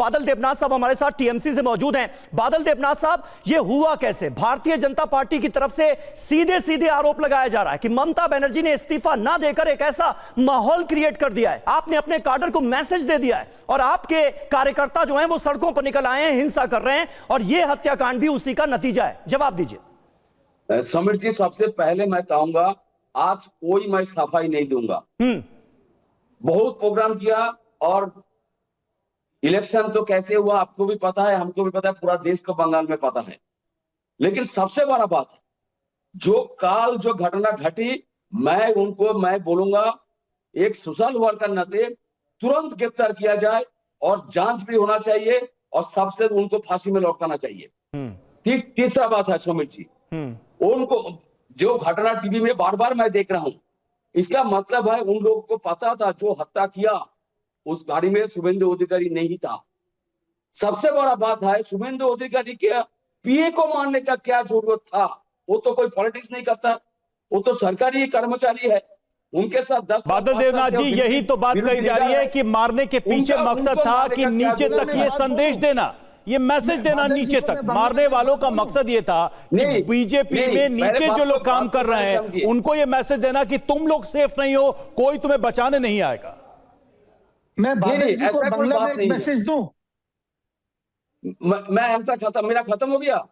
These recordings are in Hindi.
बादल देवनाथ साहब हमारे साथ टीएमसी से मौजूद हैं। बादल देवनाथ साहब, ये हुआ कैसे? भारतीय जनता पार्टी की तरफ से सीधे सीधे आरोप लगाया जा रहा है कि ममता बनर्जी ने इस्तीफा ना देकर एक ऐसा माहौल क्रिएट कर दिया है, आपने अपने काडर को मैसेज दे दिया है और आपके कार्यकर्ता जो हैं वो सड़कों पर निकल आए हैं, हिंसा कर रहे हैं और यह हत्याकांड भी उसी का नतीजा है। जवाब दीजिए। समीर जी, सबसे पहले मैं कहूंगा आज कोई मैं सफाई नहीं दूंगा। बहुत प्रोग्राम किया और इलेक्शन तो कैसे हुआ आपको भी पता है, हमको भी पता है, पूरा देश को बंगाल में पता है। लेकिन सबसे बड़ा बात है जो घटना घटी, मैं बोलूंगा एक सोशल वर्कर नाते तुरंत गिरफ्तार किया जाए और जांच भी होना चाहिए और सबसे उनको फांसी में लौटाना चाहिए। तीसरा बात है सुमित जी, उनको जो घटना टीवी में बार बार मैं देख रहा हूं, इसका मतलब है उन लोगों को पता था जो हत्या किया उस गाड़ी में शुभेंदु अधिकारी नहीं था। सबसे बड़ा बात है शुभेंदु अधिकारी के पीए को मारने का क्या जरूरत था? वो तो कोई पॉलिटिक्स नहीं करता, वो तो सरकारी कर्मचारी है। उनके साथ 10 बादल देवनाथ जी, यही तो बात कही जा रही है कि मारने के पीछे मकसद था कि नीचे तक ये संदेश देना, ये मैसेज देना नीचे तक। मारने वालों का मकसद ये था कि बीजेपी में नीचे जो लोग काम कर रहे हैं उनको ये मैसेज देना कि तुम लोग सेफ नहीं हो, कोई तुम्हें बचाने नहीं आएगा। मैं बादल जी को बंगला में एक मैसेज दूं? मैं ऐसा मेरा खत्म हो गया।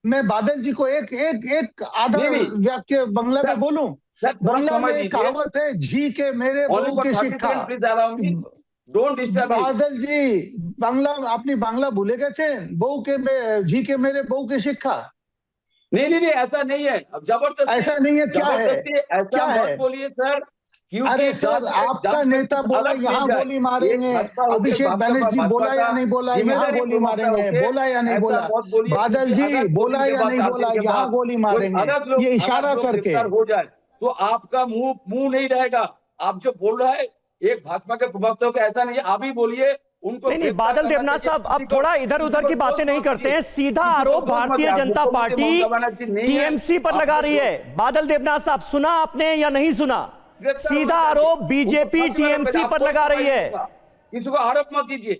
मैं बादल जी को एक आधा वाक्य बंगला में बोलूं? बंगला में एक कहावत है, झी के मेरे बहू के शिक्षा। बादल जी बांग्ला, अपनी बांग्ला भूले गए, बहू के झी के मेरे बहू के शिक्षा। नहीं, ऐसा नहीं है। अब जबरदस्ती ऐसा नहीं है, क्या है? ऐसा मत बोलिए सर। अरे सर, आपका नेता बोला यहाँ गोली मारेंगे, अभिषेक बनर्जी बोला या नहीं बोला यहाँ गोली मारेंगे, बोला या नहीं बोला? बादल जी बोला या नहीं बोला यहाँ गोली मारेंगे, ये इशारा करके हो जाए तो आपका मुंह नहीं रहेगा। आप जो बोल रहे हैं एक भाजपा के प्रवक्ता को, ऐसा नहीं है, आप ही बोलिए उनको। नहीं, बादल देवनाथ साहब, अब थोड़ा इधर उधर की बातें नहीं करते हैं, सीधा आरोप भारतीय जनता पार्टी टीएमसी पर लगा रही है। बादल देवनाथ साहब, सुना आपने या नहीं सुना? सीधा आरोप बीजेपी टीएमसी पर लगा रही है। किसी को आरोप मत दीजिए,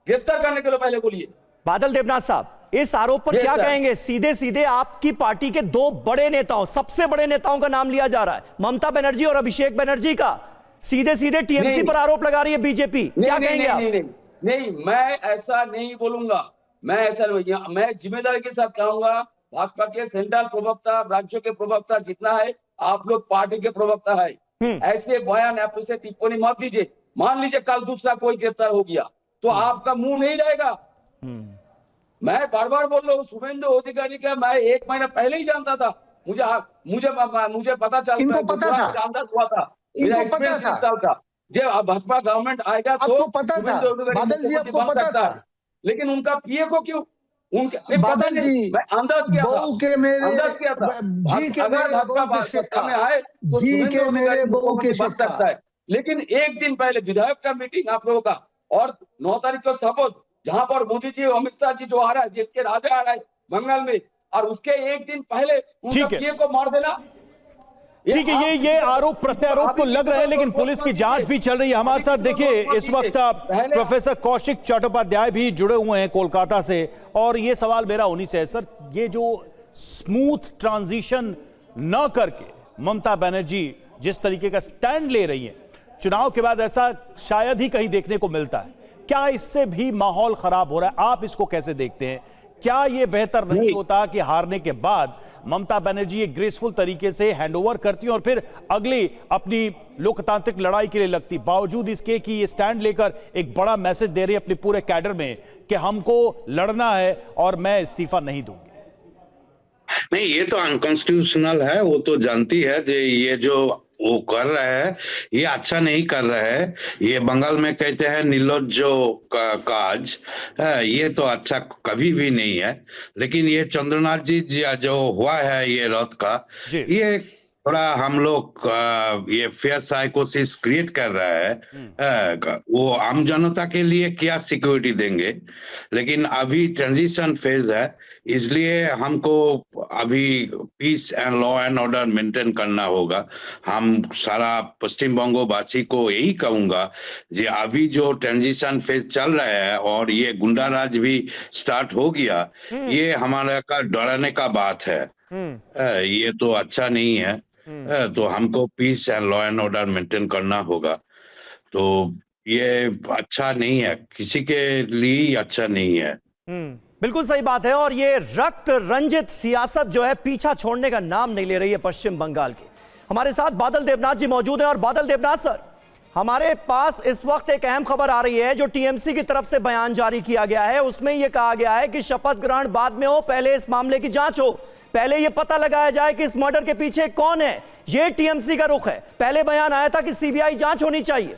गिरफ्तार करने के लिए पहले बोलिए। बादल देवनाथ साहब, इस आरोप पर क्या कहेंगे? सीधे सीधे आपकी पार्टी के दो बड़े नेताओं, सबसे बड़े नेताओं का नाम लिया जा रहा है, ममता बनर्जी और अभिषेक बनर्जी का। सीधे सीधे टीएमसी पर आरोप लगा रही है बीजेपी, क्या कहेंगे आप? नहीं, मैं ऐसा नहीं बोलूंगा। मैं जिम्मेदारी के साथ कहूंगा, भाजपा के सेंट्रल प्रवक्ता, राज्यों के प्रवक्ता जितना है, आप लोग पार्टी के प्रवक्ता है, ऐसे बयान आप से टिप्पणी मत दीजिए। मान लीजिए कल दूसरा कोई गिरफ्तार हो गया तो आपका मुंह नहीं रहेगा। मैं बार बार बोल रहा हूँ, शुभेंदु अधिकारी का मैं 1 महीना पहले ही जानता था। मुझे पता चलता, इनको पता था, जानता हुआ था, इनको पता था। जब भाजपा गवर्नमेंट आएगा तो पता था बादल जी, आपको पता था। लेकिन उनका पीए को क्यों? उनके बादल जी, अंदाज किया था, के मेरे किया था। जी के मेरे भाजपा में आए तो जी के मेरे बहू के सकता है। लेकिन एक दिन पहले विधायक का मीटिंग आप लोगों का और 9 तारीख को शपथ, जहां पर मोदी जी अमित शाह जी जो आ रहा है, देश के राजा आ रहा है बंगाल में, और उसके एक दिन पहले उनका पीए को मार देना। ठीक है, ये आरोप प्रत्यारोप तो लग रहे हैं, लेकिन पुलिस की जांच भी चल रही है। हमारे साथ देखिए इस वक्त प्रोफेसर कौशिक चट्टोपाध्याय भी जुड़े हुए हैं कोलकाता से, और ये सवाल मेरा उन्हीं से है। सर, ये जो स्मूथ ट्रांजिशन न करके ममता बनर्जी जिस तरीके का स्टैंड ले रही है चुनाव के बाद, ऐसा शायद ही कहीं देखने को मिलता है। क्या इससे भी माहौल खराब हो रहा है? आप इसको कैसे देखते हैं? क्या यह बेहतर नहीं होता कि हारने के बाद ममता बनर्जी एक ग्रेसफुल तरीके से हैंडओवर करती और फिर अगली अपनी लोकतांत्रिक लड़ाई के लिए लगती, बावजूद इसके कि ये स्टैंड लेकर एक बड़ा मैसेज दे रही है अपने पूरे कैडर में कि हमको लड़ना है और मैं इस्तीफा नहीं दूंगी? नहीं, ये तो अनकॉन्स्टिट्यूशनल है, वो तो जानती है कि ये जो वो कर रहा है ये अच्छा नहीं कर रहा है। ये बंगाल में कहते हैं निर्लज्जो काज, ये तो अच्छा कभी भी नहीं है। लेकिन ये चंद्रनाथ जी जो हुआ है ये रथ का, ये थोड़ा हम लोग ये फेयर साइकोसिस क्रिएट कर रहा है। वो आम जनता के लिए क्या सिक्योरिटी देंगे, लेकिन अभी ट्रांजिशन फेज है, इसलिए हमको अभी peace and law and order maintain करना होगा। हम सारा पश्चिम बंगो वासी को यही कहूंगा कि अभी जो ट्रांजिशन फेज चल रहा है और ये गुंडाराज भी स्टार्ट हो गया, ये हमारा का डराने का बात है। ये तो अच्छा नहीं है। तो हमको peace and law and order maintain करना होगा। तो ये अच्छा नहीं है, किसी के लिए अच्छा नहीं है। बिल्कुल सही बात है। और ये रक्त रंजित सियासत जो है पीछा छोड़ने का नाम नहीं ले रही है पश्चिम बंगाल की। हमारे साथ बादल देवनाथ जी मौजूद हैं। और बादल देवनाथ सर, हमारे पास इस वक्त एक अहम खबर आ रही है जो टीएमसी की तरफ से बयान जारी किया गया है। उसमें यह कहा गया है कि शपथ ग्रहण बाद में हो, पहले इस मामले की जांच हो, पहले यह पता लगाया जाए कि इस मर्डर के पीछे कौन है। यह टीएमसी का रुख है। पहले बयान आया था कि सीबीआई जांच होनी चाहिए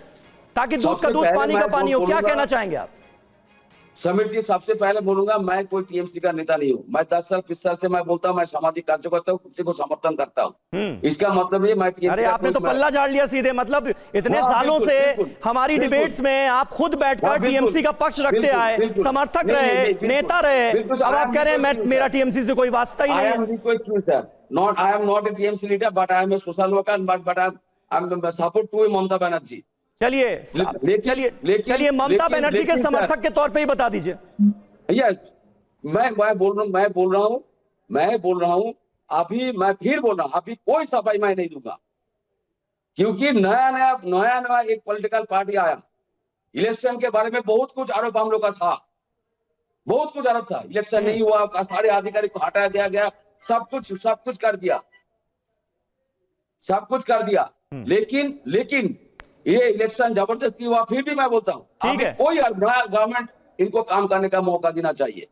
ताकि दूध का दूध पानी का पानी हो। क्या कहना चाहेंगे आप? समीर जी, सबसे पहले बोलूंगा, मैं कोई टीएमसी का नेता नहीं हूँ। मैं 10 साल 20 साल से मैं बोलता हूँ मैं सामाजिक कार्य करता हूँ, किसी को समर्थन करता हूँ। इसका मतलब ये मैं टीएमसी। अरे आपने तो पल्ला झाड़ लिया सीधे। मतलब इतने सालों से हमारी डिबेट्स में आप खुद बैठकर टीएमसी का पक्ष रखते आए, समर्थक रहे, नेता रहे। अब आप कह रहे हैं मेरा टीएमसी से कोई वास्ता ही नहीं है। I am not a TMC leader, but I am a social worker, but I am support to Mamata Banerjee. चलिए ममता बनर्जी के समर्थक के तौर पे ही बता दीजिए। भैया मैं बोल रहा हूँ अभी मैं फिर बोल रहा हूँ, अभी कोई सफाई मैं नहीं दूंगा, क्योंकि नया एक पॉलिटिकल पार्टी आया। इलेक्शन के बारे में बहुत कुछ आरोप हम लोग का था, बहुत कुछ आरोप था। इलेक्शन नहीं हुआ, सारे अधिकारी को हटा दिया गया, सब कुछ कर दिया। लेकिन ये इलेक्शन जबरदस्ती हुआ। फिर भी मैं बोलता हूँ कोई नया गवर्नमेंट इनको काम करने का मौका देना चाहिए।